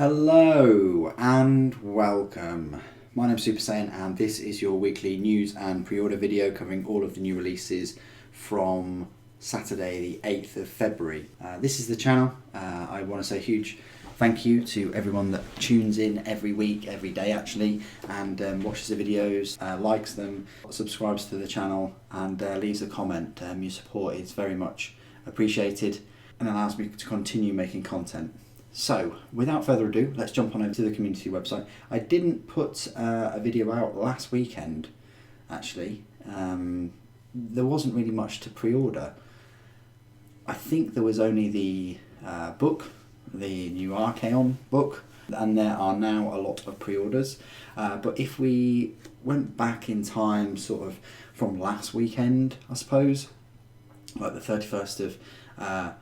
Hello and welcome. My name's Super Saiyan and this is your weekly news and pre-order video covering all of the new releases from Saturday the 8th of February. This is the channel. I want to say a huge thank you to everyone that tunes in every week, every day actually, and watches the videos, likes them, subscribes to the channel and leaves a comment. Your support is very much appreciated and allows me to continue making content. So, without further ado, let's jump on over to the community website. I didn't put a video out last weekend, actually. There wasn't really much to pre-order. I think there was only the book, the new Archaon book, and there are now a lot of pre-orders. But if we went back in time, sort of from last weekend, I suppose, like the 31st of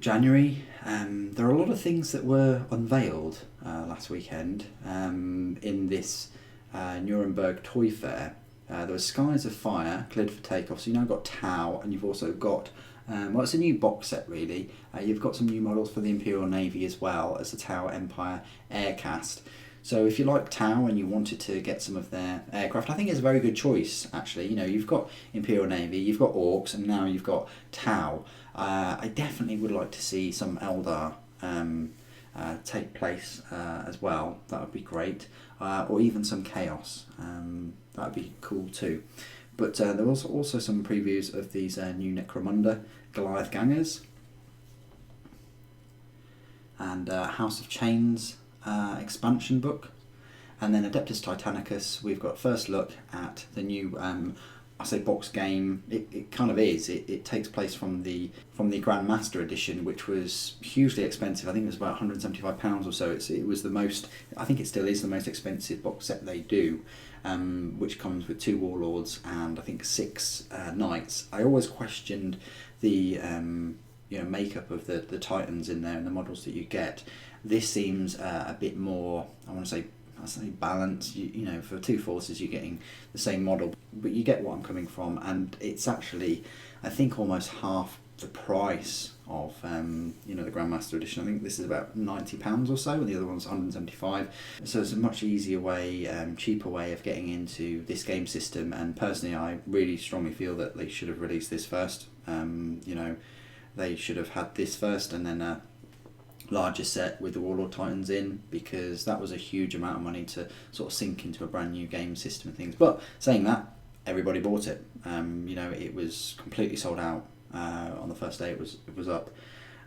January, there are a lot of things that were unveiled last weekend in this Nuremberg toy fair. There was Skies of Fire, cleared for takeoff, so you've now got Tau, and you've also got, well, it's a new box set really. You've got some new models for the Imperial Navy as well as the Tau Empire Aircast. So if you like Tau and you wanted to get some of their aircraft, I think it's a very good choice actually. You know, you've got Imperial Navy, you've got Orcs, and now you've got Tau. I definitely would like to see some Eldar take place as well. That would be great. Or even some Chaos. That would be cool too. But there was also some previews of these new Necromunda Goliath Gangers. And House of Chains expansion book. And then Adeptus Titanicus, we've got first look at the new I say box game. It kind of is. It takes place from the Grandmaster edition, which was hugely expensive. I think it was about £175 or so. It was the most. I think it still is the most expensive box set they do, which comes with 2 warlords and I think 6 knights. I always questioned the makeup of the titans in there and the models that you get. This seems a bit more. I want to say balance. You know, for 2 forces you're getting the same model, but you get what I'm coming from, and it's actually I think almost half the price of the Grandmaster edition. I think this is about £90 or so and the other one's £175. So it's a much easier way, cheaper way of getting into this game system, and personally I really strongly feel that they should have released this first. They should have had this first and then larger set with the Warlord Titans in, because that was a huge amount of money to sort of sink into a brand new game system and things. But saying that, everybody bought it. It was completely sold out on the first day it was up.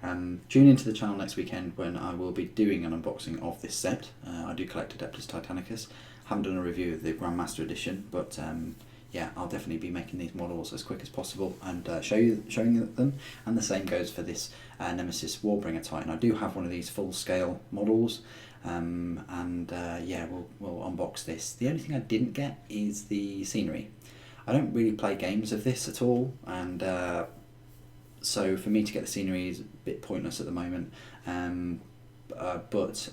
Tune into the channel next weekend when I will be doing an unboxing of this set. I do collect Adeptus Titanicus. Haven't done a review of the Grandmaster edition, but yeah, I'll definitely be making these models as quick as possible and showing them. And the same goes for this Nemesis Warbringer Titan. I do have one of these full-scale models, yeah, we'll unbox this. The only thing I didn't get is the scenery. I don't really play games of this at all, and so for me to get the scenery is a bit pointless at the moment. But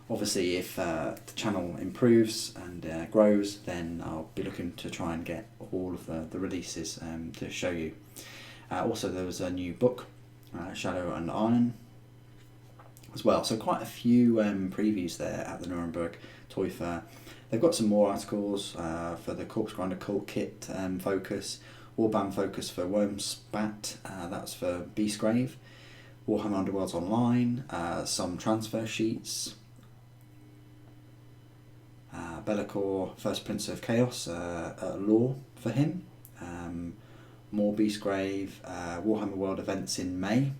obviously, if the channel improves and grows, then I'll be looking to try and get all of the releases to show you. Also, there was a new book, Shadow and Iron, as well. So quite a few previews there at the Nuremberg Toy Fair. They've got some more articles for the Corpse Grinder Cult Kit focus, Warband focus for Wormspat, that's for Beastgrave, Warhammer Underworlds Online, some transfer sheets, Be'lakor, First Prince of Chaos, lore for him, more Beastgrave, Warhammer World events in May.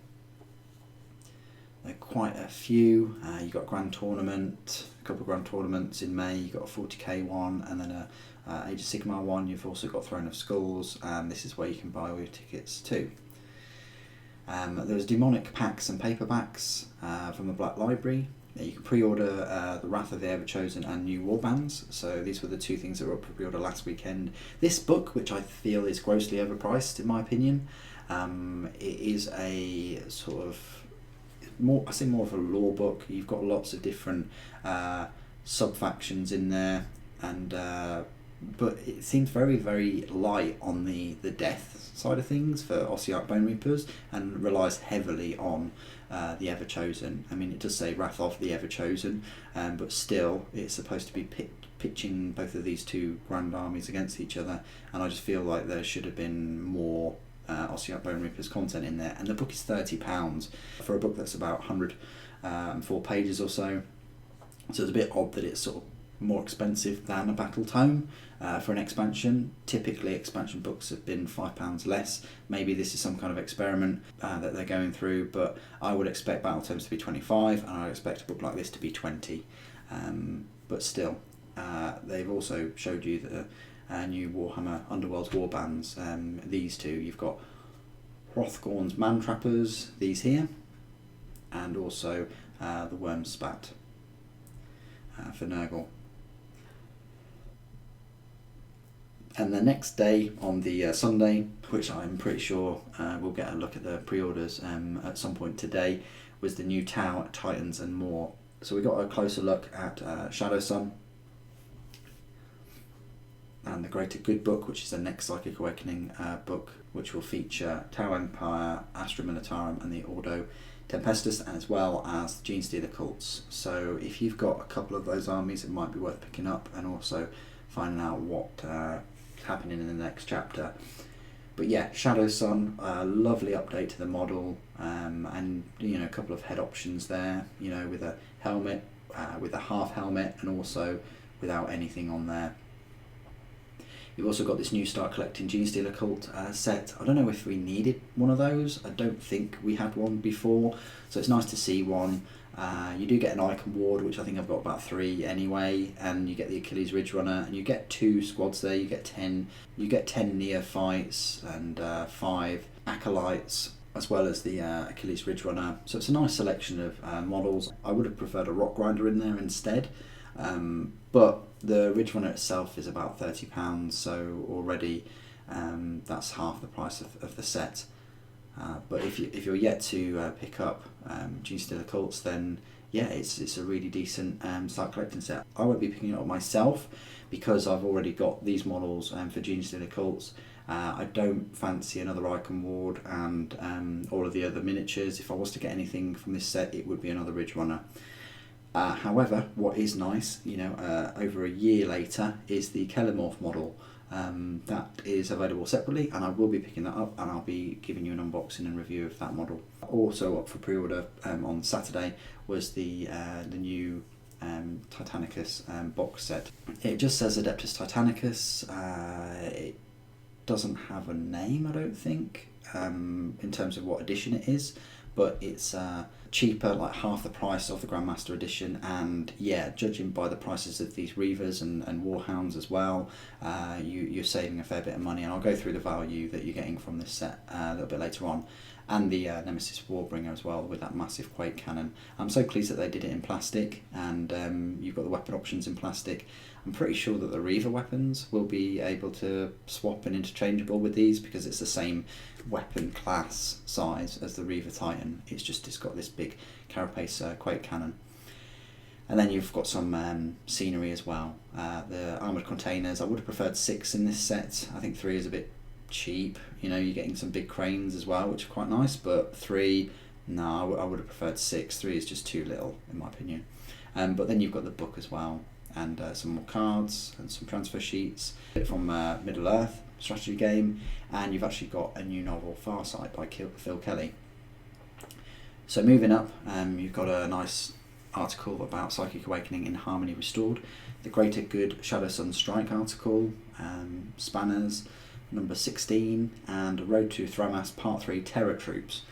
There are quite a few. You've got Grand Tournament, a couple of Grand Tournaments in May. You've got a 40k one and then a Age of Sigmar one. You've also got Throne of Skulls, and this is where you can buy all your tickets too. There's demonic packs and paperbacks from the Black Library. You can pre-order the Wrath of the Everchosen and new warbands. So these were the 2 things that were up for pre-order last weekend. This book, which I feel is grossly overpriced in my opinion, it is a sort of more of a lore book. You've got lots of different sub-factions in there, and but it seems very, very light on the death side of things for Ossiarch Bone Reapers, and relies heavily on the Ever-Chosen. I mean, it does say Wrath of the Ever-Chosen, but still it's supposed to be pitching both of these two grand armies against each other, and I just feel like there should have been more Ossiarch Bone Reapers content in there. And the book is £30 for a book that's about 104 pages or so, so it's a bit odd that it's sort of more expensive than a battle tome for an expansion. Typically expansion books have been £5 less. Maybe this is some kind of experiment that they're going through, but I would expect battle tomes to be 25, and I would expect a book like this to be 20. But still, they've also showed you the new Warhammer Underworld's Warbands. These two, you've got Hrothgorn's Man Trappers, these here, and also the Worm Spat for Nurgle. And the next day, on the Sunday, which I'm pretty sure we'll get a look at the pre-orders at some point today, was the new Tau, Titans and More. So we got a closer look at Shadowsun and the Greater Good book, which is the next Psychic Awakening book, which will feature Tau Empire, Astra Militarum and the Ordo Tempestus, and as well as the Genestealer cults. So if you've got a couple of those armies, it might be worth picking up, and also finding out what happening in the next chapter. But yeah, Shadowsun, a lovely update to the model, and you know, a couple of head options there, you know, with a helmet, with a half helmet, and also without anything on there. You've also got this new Start Collecting Genestealer Cult set. I don't know if we needed one of those. I don't think we had one before, so it's nice to see one. You do get an Icon Ward, which I think I've got about 3 anyway, and you get the Achilles Ridge Runner, and you get 2 squads there. You get 10 Neophytes and 5 Acolytes, as well as the Achilles Ridge Runner. So it's a nice selection of models. I would have preferred a Rock Grinder in there instead, but the Ridge Runner itself is about £30, so already that's half the price of the set. But if you're yet to pick up Genestealer Cults, then yeah, it's a really decent Start Collecting set. I won't be picking it up myself because I've already got these models for Genestealer Cults. I don't fancy another Icon Ward and all of the other miniatures. If I was to get anything from this set, it would be another Ridge Runner. However, what is nice, you know, over a year later, is the Kelemorph model. That is available separately, and I will be picking that up, and I'll be giving you an unboxing and review of that model. Also up for pre-order on Saturday was the new Titanicus box set. It just says Adeptus Titanicus. It doesn't have a name, I don't think, in terms of what edition it is, but it's cheaper, like half the price of the Grandmaster edition, and yeah, judging by the prices of these Reavers and Warhounds as well, you're saving a fair bit of money, and I'll go through the value that you're getting from this set a little bit later on. And the Nemesis Warbringer as well, with that massive Quake cannon. I'm so pleased that they did it in plastic, and you've got the weapon options in plastic. I'm pretty sure that the Reaver weapons will be able to swap and interchangeable with these, because it's the same weapon class size as the Reaver Titan. It's got this big carapace Quake cannon. And then you've got some scenery as well. The armoured containers, I would have preferred 6 in this set. I think 3 is a bit cheap. You know, you're getting some big cranes as well, which are quite nice, but 3, no, I would have preferred 6. 3 is just too little, in my opinion. But then you've got the book as well, and some more cards and some transfer sheets from Middle-earth strategy game, and you've actually got a new novel, Farsight, by Phil Kelly. So moving up, you've got a nice article about Psychic Awakening in Harmony Restored, the Greater Good Shadowsun Strike article, Spanners, number 16, and Road to Thramas Part 3 Terror Troops.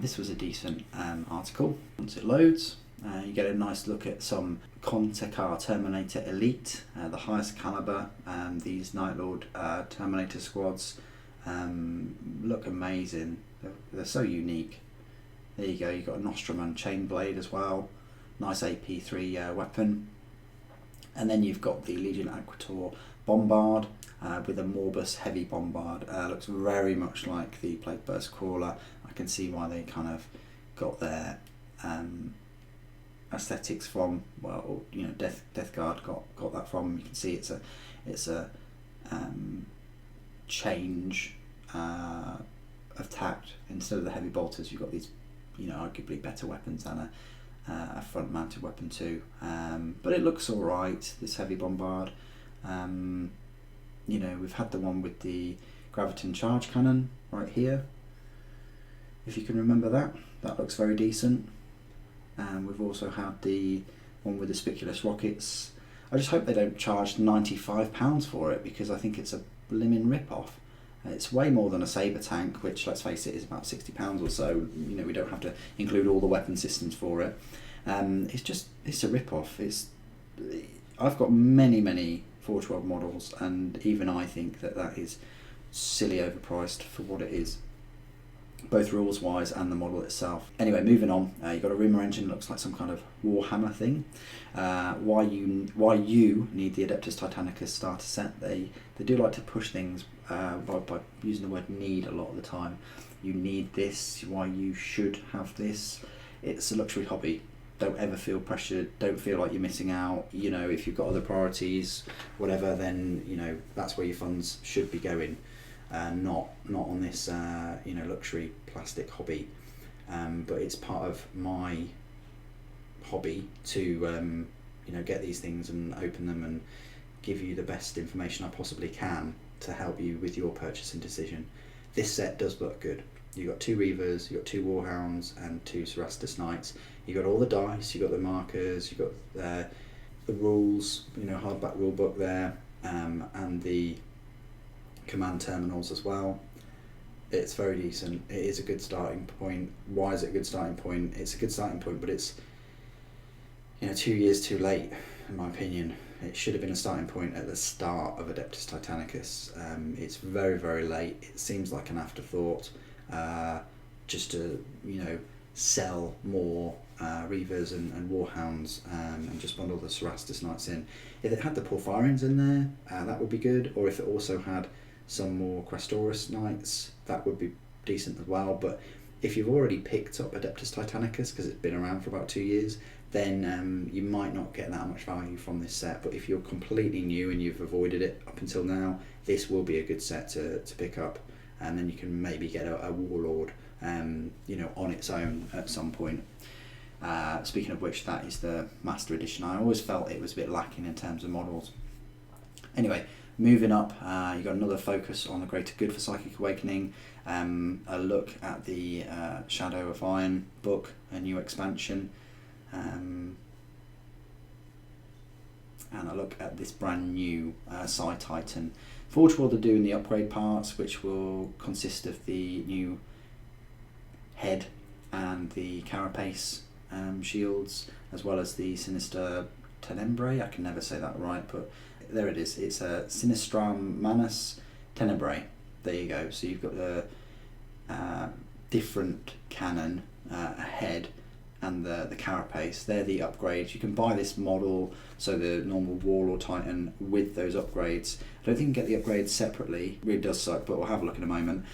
This was a decent article. Once it loads, you get a nice look at some Contekar Terminator Elite, the highest caliber. These Night Lord Terminator squads look amazing. They're so unique. There you go, you've got a Nostrum and Chainblade as well. Nice AP3 weapon. And then you've got the Legion Aquator Bombard with a Morbus Heavy Bombard. Looks very much like the Plague Burst Crawler. I can see why they kind of got their aesthetics from, well, you know, Death Guard got that from. You can see it's a change of tact. Instead of the heavy bolters, you've got these, arguably better weapons than a front-mounted weapon too. But it looks all right. This heavy bombard. We've had the one with the graviton charge cannon right here. If you can remember that looks very decent. And we've also had the one with the spiculous rockets. I just hope they don't charge £95 for it, because I think it's a blimmin' rip-off. It's way more than a saber tank, which, let's face it, is about £60 or so. We don't have to include all the weapon systems for it. It's a rip-off. I've got many Forge World models, and even I think that is silly overpriced for what it is, both rules wise and the model itself. Anyway, moving on, you've got a Rimmer engine, looks like some kind of Warhammer thing. Why you need the Adeptus Titanicus starter set, they do like to push things by using the word need a lot of the time. You need this, why you should have this. It's a luxury hobby. Don't ever feel pressured, don't feel like you're missing out. If you've got other priorities, whatever, then that's where your funds should be going. Not on this luxury plastic hobby, but it's part of my hobby to get these things and open them and give you the best information I possibly can to help you with your purchasing decision. This set does look good. You've got 2 Reavers, you've got 2 Warhounds and 2 Cerastus Knights. You've got all the dice, you've got the markers, you've got the rules, hardback rule book there, and the command terminals as well. It's very decent. It is a good starting point. Why is it a good starting point? It's a good starting point, but it's 2 years too late, in my opinion. It should have been a starting point at the start of Adeptus Titanicus. It's very late. It seems like an afterthought, just to sell more Reavers and Warhounds, and just bundle the Cerastus Knights in. If it had the Porphyrins in there, that would be good. Or if it also had some more Questoris Knights, that would be decent as well. But if you've already picked up Adeptus Titanicus, because it's been around for about 2 years, then you might not get that much value from this set. But if you're completely new and you've avoided it up until now, this will be a good set to pick up, and then you can maybe get a Warlord on its own at some point. Speaking of which, that is the Master Edition. I always felt it was a bit lacking in terms of models. Anyway, moving up, you've got another focus on the greater good for Psychic Awakening, a look at the Shadow of Iron book, a new expansion, and a look at this brand new psi-titan. Forge World are doing the upgrade parts, which will consist of the new head and the carapace shields, as well as the Sinister Tenebrae. I can never say that right, but there it is. It's a Sinistram Manus Tenebrae. There you go. So you've got the different cannon, a head, and the carapace. They're the upgrades. You can buy this model, so the normal Warlord Titan with those upgrades. I don't think you can get the upgrades separately. It really does suck, but we'll have a look in a moment.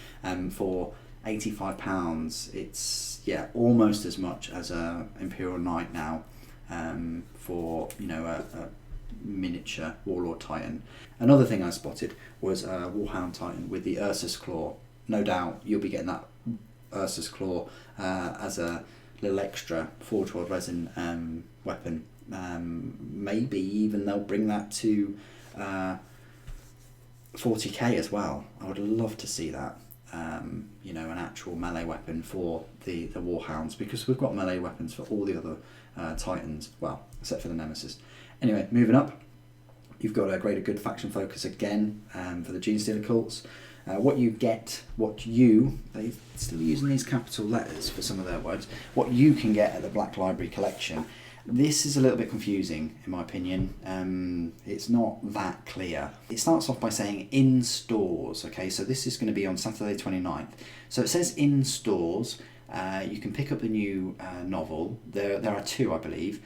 For £85, it's almost as much as a Imperial Knight now, for a miniature Warlord Titan. Another thing I spotted was a Warhound Titan with the Ursus Claw. No doubt you'll be getting that Ursus Claw as a little extra Forge World resin weapon. Maybe even they'll bring that to 40k as well. I would love to see that. An actual melee weapon for the Warhounds, because we've got melee weapons for all the other Titans, well, except for the Nemesis. Anyway, moving up, you've got a greater good faction focus again for the Genestealer cults. They're still using these capital letters for some of their words, what you can get at the Black Library collection. This is a little bit confusing, in my opinion. It's not that clear. It starts off by saying in stores, okay, so this is going to be on Saturday 29th. So it says in stores. You can pick up the new novel. There are 2, I believe.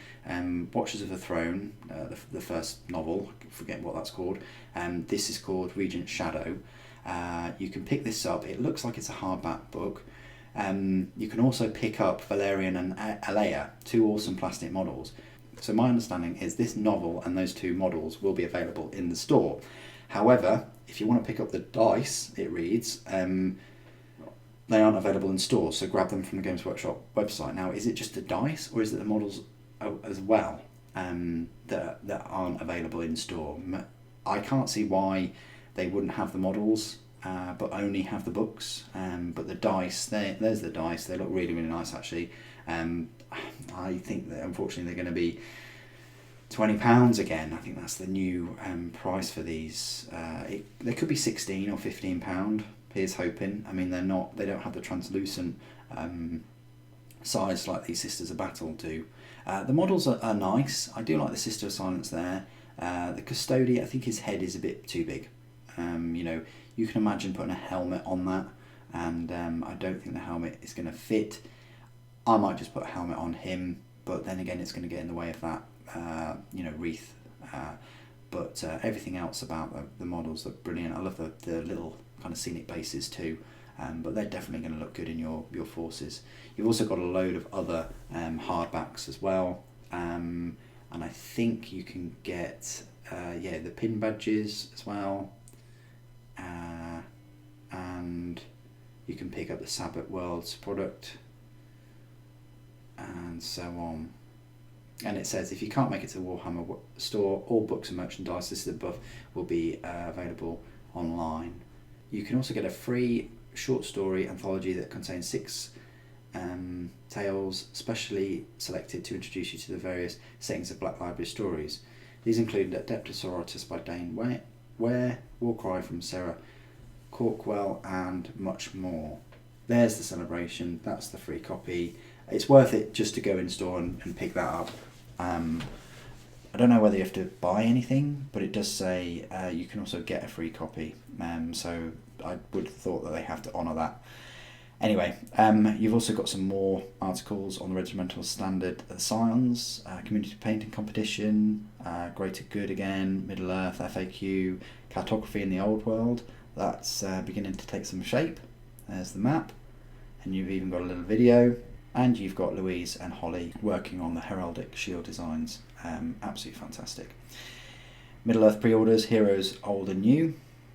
Watchers of the Throne, the first novel, I forget what that's called. This is called Regent Shadow. You can pick this up. It looks like it's a hardback book. You can also pick up Valerian and Alea, 2 awesome plastic models. So my understanding is this novel and those 2 models will be available in the store. However, if you want to pick up the dice, it reads, they aren't available in stores, so grab them from the Games Workshop website. Now, is it just the dice, or is it the models as well that aren't available in store? I can't see why they wouldn't have the models, but only have the books. But the dice, there's the dice. They look really, really nice, actually. I think that unfortunately they're going to be £20 again. I think that's the new price for these. They could be £16 or £15. Here's hoping. I mean, they don't have the translucent size like these Sisters of Battle do. The models are nice. I do like the Sister of Silence there. The Custodian, I think his head is a bit too big. You can imagine putting a helmet on that, and I don't think the helmet is going to fit. I might just put a helmet on him, but then again, it's going to get in the way of that, wreath. But everything else about the models look brilliant. I love the little kind of scenic bases too, but they're definitely going to look good in your forces. You've also got a load of other hardbacks as well, and I think you can get the pin badges as well, and you can pick up the Sabbath Worlds product, and so on. And it says if you can't make it to the Warhammer store, all books and merchandise listed above will be available online. You can also get a free short story anthology that contains 6 tales specially selected to introduce you to the various settings of Black Library stories. These include Adeptus Titanicus by Dane Ware, Warcry from Sarah Corkwell, and much more. There's the celebration. That's the free copy. It's worth it just to go in store and pick that up. I don't know whether you have to buy anything, but it does say you can also get a free copy. So I would have thought that they have to honour that. Anyway, you've also got some more articles on the Regimental Standard Scions, Community Painting Competition, Greater Good again, Middle-earth, FAQ, Cartography in the Old World. That's beginning to take some shape. There's the map, and you've even got a little video, and you've got Louise and Holly working on the heraldic shield designs. Absolutely fantastic. Middle-earth pre-orders, Heroes Old and New.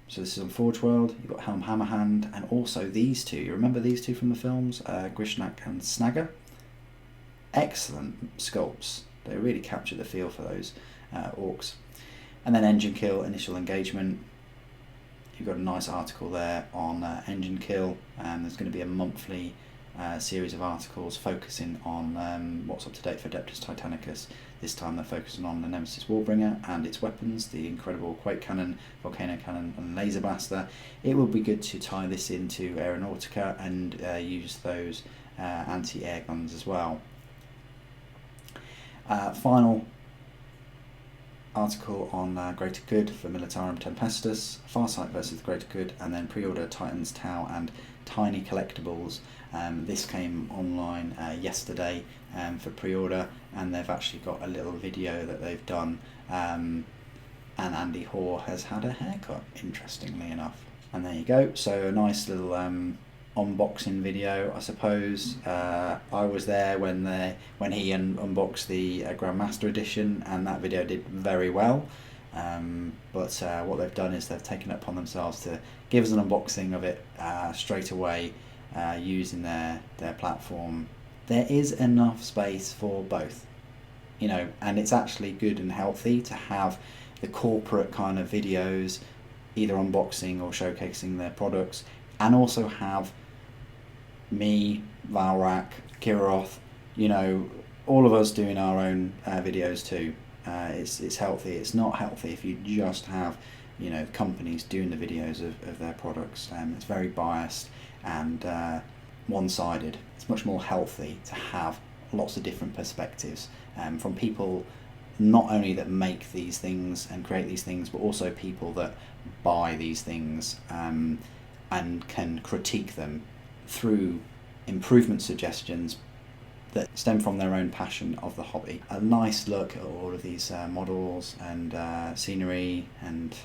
So this is on Forge World. You've got Helm Hammerhand, and also these two. You remember these two from the films? Grishnak and Snagger. Excellent sculpts. They really capture the feel for those orcs. And then Engine Kill, Initial Engagement. You've got a nice article there on Engine Kill. There's going to be a monthly series of articles focusing on what's up to date for Adeptus Titanicus. This time they're focusing on the Nemesis Warbringer and its weapons, the incredible Quake Cannon, Volcano Cannon and Laser Blaster. It would be good to tie this into Aeronautica and use those anti-air guns as well. Final article on Greater Good for Militarum Tempestus, Farsight versus the Greater Good, and then pre-order Titan's Tau and Tiny Collectibles. This came online yesterday for pre-order, and they've actually got a little video that they've done, and Andy Hoare has had a haircut, interestingly enough. And there you go, so a nice little unboxing video, I suppose. I was there when he unboxed the Grandmaster Edition, and that video did very well. But what they've done is they've taken it upon themselves to give us an unboxing of it straight away, using their platform. There is enough space for both, and it's actually good and healthy to have the corporate kind of videos, either unboxing or showcasing their products, and also have me, Valrak, Kiroth, all of us doing our own videos too. It's healthy. It's not healthy if you just have companies doing the videos of their products. It's very biased and one-sided. It's much more healthy to have lots of different perspectives from people not only that make these things and create these things, but also people that buy these things and can critique them through improvement suggestions that stem from their own passion of the hobby. A nice look at all of these models and scenery, and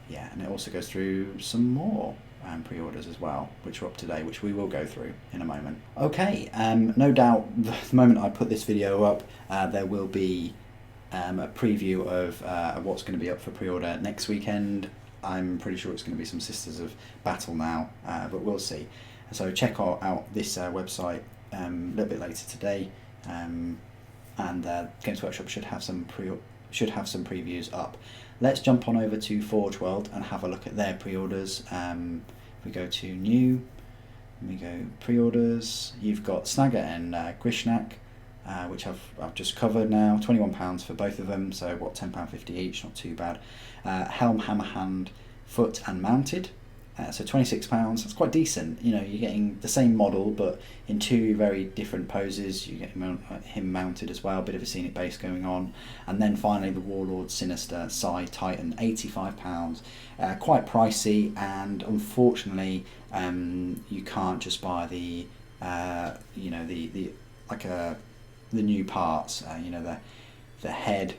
it also goes through some more pre-orders as well, which are up to date, which we will go through in a moment. Okay, no doubt the moment I put this video up, there will be a preview of what's going to be up for pre-order next weekend. I'm pretty sure it's going to be some Sisters of Battle now, but we'll see. So check out this website a little bit later today, and Games Workshop should have some previews up. Let's jump on over to Forge World and have a look at their pre-orders. We go to new, we go pre-orders. You've got Snagger and Grishnak, which I've just covered now. £21 for both of them, so what, £10.50 each, not too bad. Helm, Hammerhand, Foot and Mounted, so £26. That's quite decent. You know, you're getting the same model but in two very different poses. You get him mounted as well, a bit of a scenic base going on. And then finally the Warlord Sinister Psi-Titan, £85. Quite pricey, and unfortunately you can't just buy the the new parts, the head,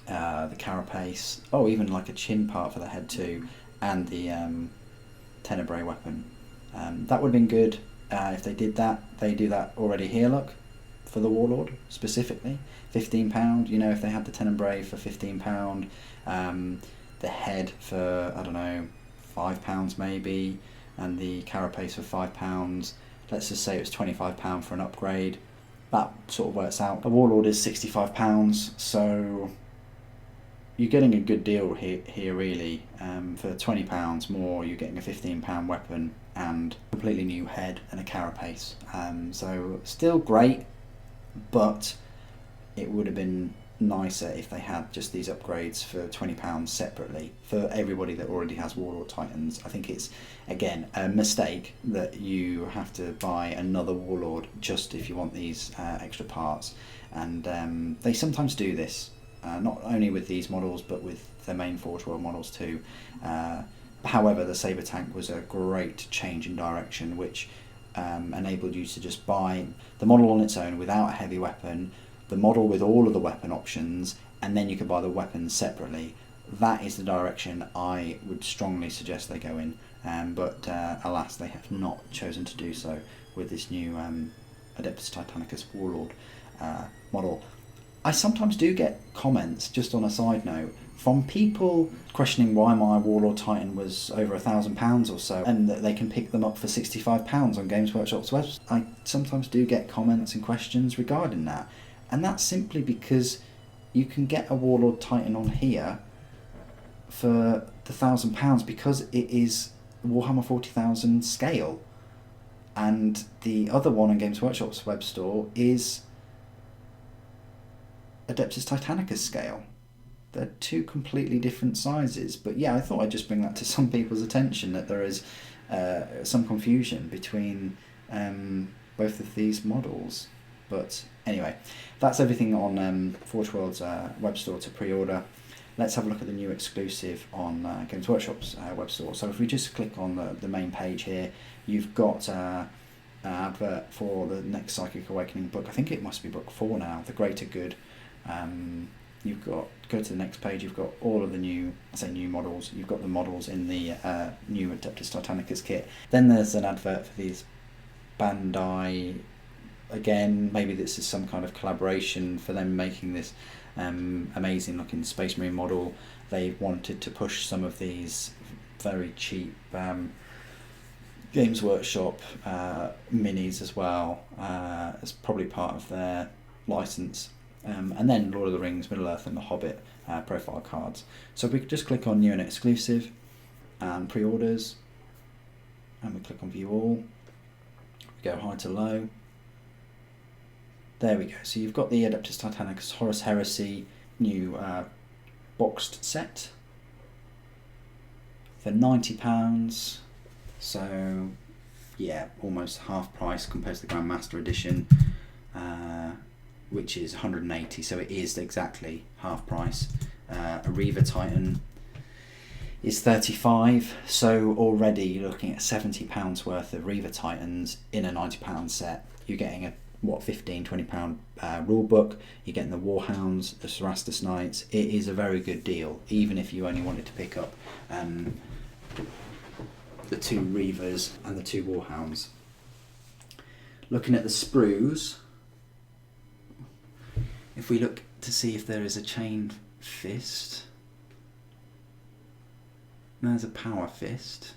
the carapace, even like a chin part for the head too, and the Tenebrae weapon. That would have been good if they did that. They do that already here, look, for the Warlord specifically. £15, if they had the Tenebrae for £15, the head for, I don't know, £5 maybe, and the carapace for £5. Let's just say it was £25 for an upgrade. That sort of works out. The Warlord is £65, so you're getting a good deal here really. For £20 more, you're getting a £15 weapon and completely new head and a carapace. So still great, but it would have been nicer if they had just these upgrades for £20 separately for everybody that already has Warlord Titans. I think it's, again, a mistake that you have to buy another Warlord just if you want these extra parts, and they sometimes do this, not only with these models but with the main Forge World models too. However, the Saber Tank was a great change in direction, which enabled you to just buy the model on its own without a heavy weapon, the model with all of the weapon options, and then you could buy the weapons separately. That is the direction I would strongly suggest they go in, but alas, they have not chosen to do so with this new Adeptus Titanicus Warlord model. I sometimes do get comments, just on a side note, from people questioning why my Warlord Titan was over £1,000 or so, and that they can pick them up for £65 on Games Workshop's website. I sometimes do get comments and questions regarding that, and that's simply because you can get a Warlord Titan on here for the £1,000 because it is Warhammer 40,000 scale, and the other one on Games Workshop's web store is Adeptus Titanicus scale. They're two completely different sizes, but yeah, I thought I'd just bring that to some people's attention, that there is some confusion between both of these models. But anyway, that's everything on Forge World's web store to pre-order. Let's have a look at the new exclusive on Games Workshop's web store. So if we just click on the main page here, you've got an advert for the next Psychic Awakening book. I think it must be book 4 now, The Greater Good. You've got, go to the next page, you've got all of the new models. You've got the models in the new Adeptus Titanicus kit. Then there's an advert for these Bandai. Again, maybe this is some kind of collaboration for them making this amazing looking Space Marine model. They wanted to push some of these very cheap Games Workshop minis as well, as probably part of their license. And then Lord of the Rings, Middle Earth and The Hobbit profile cards. So we could just click on New and Exclusive and Pre-orders, and we click on View All. We go high to low. There we go. So you've got the Adeptus Titanicus Horus Heresy new boxed set for £90. So yeah, almost half price compared to the Grandmaster Edition, which is £180, so it is exactly half price. A Reaver Titan is £35, so already you're looking at £70 worth of Reaver Titans in a £90 set. You're getting a £15-20 rule book, you're getting the Warhounds, the Cerastus Knights. It is a very good deal, even if you only wanted to pick up the 2 Reavers and the 2 Warhounds. Looking at the sprues, if we look to see if there is a chain fist, There's a Power Fist.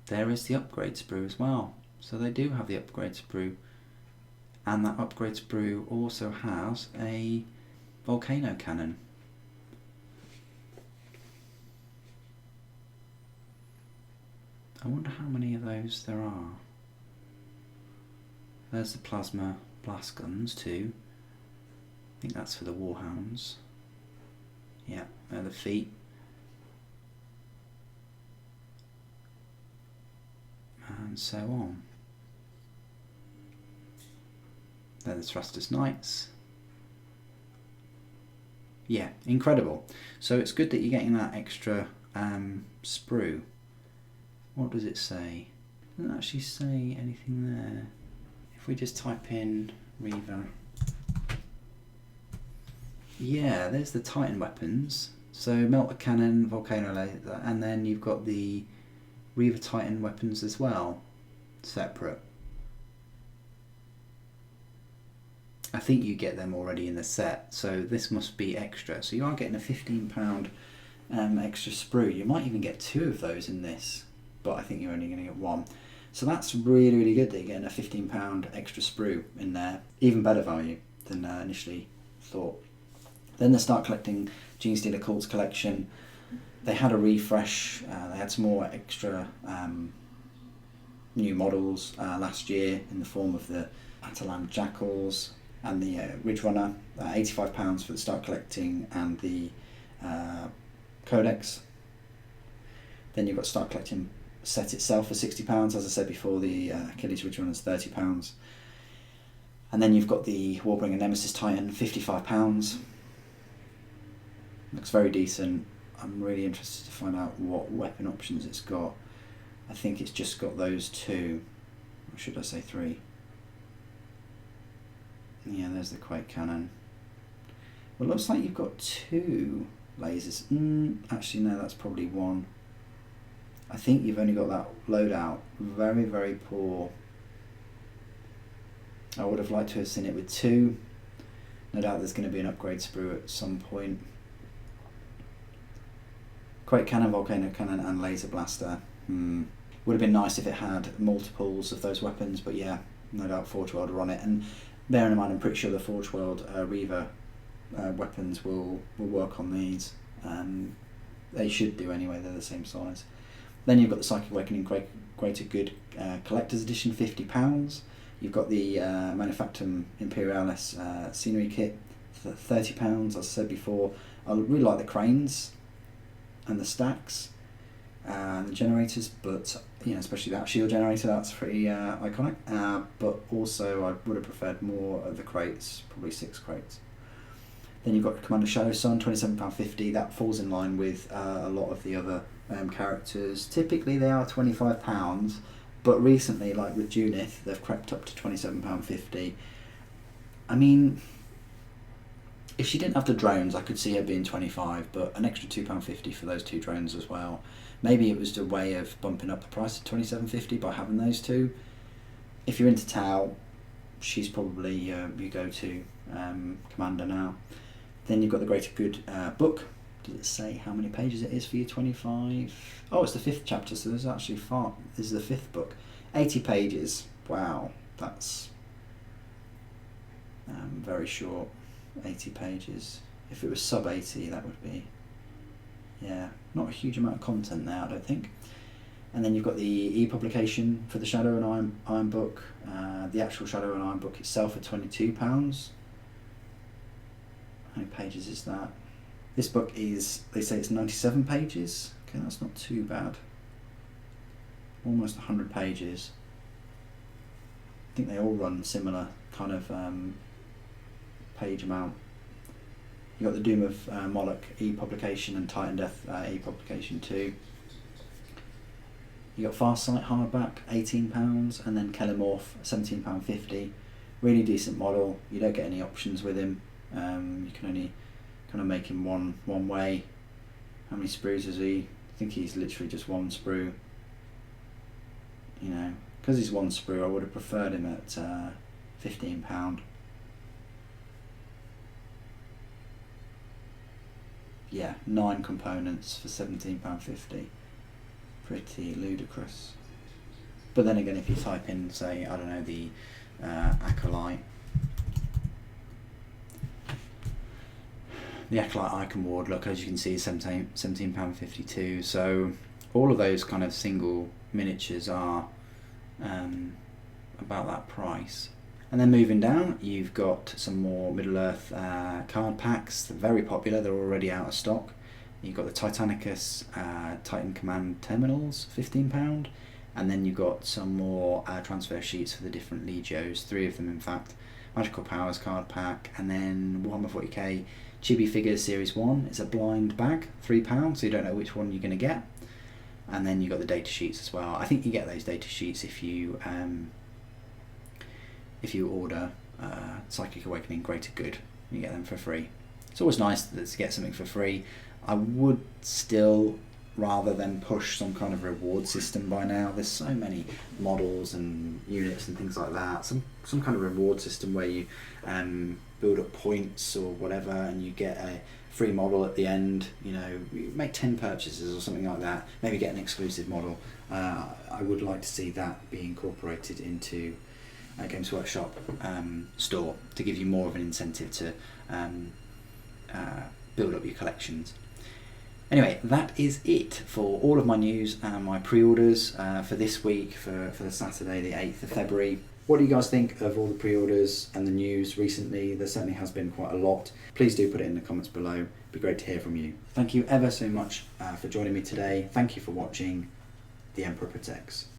There is the upgrade sprue as well. So they do have the upgrade sprue. And that upgrade sprue also has a volcano cannon. I wonder how many of those there are. There's the plasma blast guns too. I think that's for the Warhounds. Yeah, there are the feet. And so on. They're the Thrusters Knights. Yeah, incredible. So it's good that you're getting that extra sprue. What does it say? It doesn't actually say anything there. If we just type in Reaver. Yeah, there's the Titan weapons. So Melter Cannon, Volcano Laser, and then you've got the Reaver Titan weapons as well, separate. I think you get them already in the set, so this must be extra. So you are getting a £15 extra sprue. You might even get 2 of those in this, but I think you're only going to get 1. So that's really, really good that you're getting a £15 extra sprue in there. Even better value than initially thought. Then they start collecting Genestealer Cults collection. They had a refresh. They had some more extra new models last year in the form of the Atalan Jackals and the Ridge Runner. £85 for the start collecting and the Codex. Then you've got start collecting set itself for £60. As I said before, the Achilles Ridge Runner is £30. And then you've got the Warbringer Nemesis Titan, £55. Looks very decent. I'm really interested to find out what weapon options it's got. I think it's just got those 2, or should I say 3? Yeah, there's the Quake Cannon. Well, it looks like you've got 2 lasers. Actually, no, that's probably 1. I think you've only got that loadout. Very, very poor. I would have liked to have seen it with 2. No doubt there's going to be an upgrade sprue at some point. Quake Cannon, Volcano Cannon and Laser Blaster. Would have been nice if it had multiples of those weapons, but yeah, no doubt Forge World are on it. And bearing in mind, I'm pretty sure the Forge World Reaver weapons will work on these. They should do anyway, they're the same size. Then you've got the Psychic Awakening Greater Good Collector's Edition, £50. You've got the Manufactum Imperialis Scenery Kit, £30, as I said before. I really like the cranes and the stacks and the generators, but you know, especially that shield generator, that's pretty iconic. But also I would have preferred more of the crates, probably 6 crates. Then you've got Commander Shadowsun, £27.50. That falls in line with a lot of the other characters. Typically they are £25, but recently, like with Junith, they've crept up to £27.50. I mean, if she didn't have the drones, I could see her being 25, but an extra £2.50 for those 2 drones as well. Maybe it was a way of bumping up the price to £27.50 by having those 2. If you're into Tau, she's probably your go-to commander now. Then you've got the Greater Good book. Does it say how many pages it is for you? 25? Oh, it's the 5th chapter, so there's actually this is the 5th book. 80 pages. Wow, that's very short. 80 pages. If it was sub 80, that would be, yeah, not a huge amount of content there, I don't think. And then you've got the e-publication for the Shadow and Iron book. The actual Shadow and Iron book itself at £22. How many pages is that? This book is, they say it's 97 pages. Okay, that's not too bad. Almost 100 pages. I think they all run similar kind of page amount. You got the Doom of Moloch e-publication and Titan Death e-publication too. You got Farsight hardback, £18, and then Kelemorph, £17.50. Really decent model. You don't get any options with him. You can only kind of make him one way. How many sprues is he? I think he's literally just 1 sprue. You know, because he's 1 sprue, I would have preferred him at £15. yeah, 9 components for £17.50. Pretty ludicrous. But then again, if you type in, say, I don't know, the Acolyte, icon ward, look, as you can see, £17.52. So all of those kind of single miniatures are about that price. And then moving down, you've got some more Middle-earth card packs. They're very popular, they're already out of stock. You've got the Titanicus Titan Command Terminals, £15. And then you've got some more transfer sheets for the different Legios, 3 of them in fact. Magical Powers card pack, and then Warhammer 40k Chibi Figures Series 1. It's a blind bag, £3, so you don't know which one you're going to get. And then you've got the data sheets as well. I think you get those data sheets if you order Psychic Awakening Greater Good. You get them for free. It's always nice to get something for free. I would still, rather than push some kind of reward system by now, there's so many models and units and things like that, some kind of reward system where you build up points or whatever and you get a free model at the end. You know, you make 10 purchases or something like that, maybe get an exclusive model. I would like to see that be incorporated into a Games Workshop store to give you more of an incentive to build up your collections. Anyway, that is it for all of my news and my pre-orders for this week, for the Saturday the 8th of February. What do you guys think of all the pre-orders and the news recently? There certainly has been quite a lot. Please do put it in the comments below. It'd be great to hear from you. Thank you ever so much for joining me today. Thank you for watching. The Emperor Protects.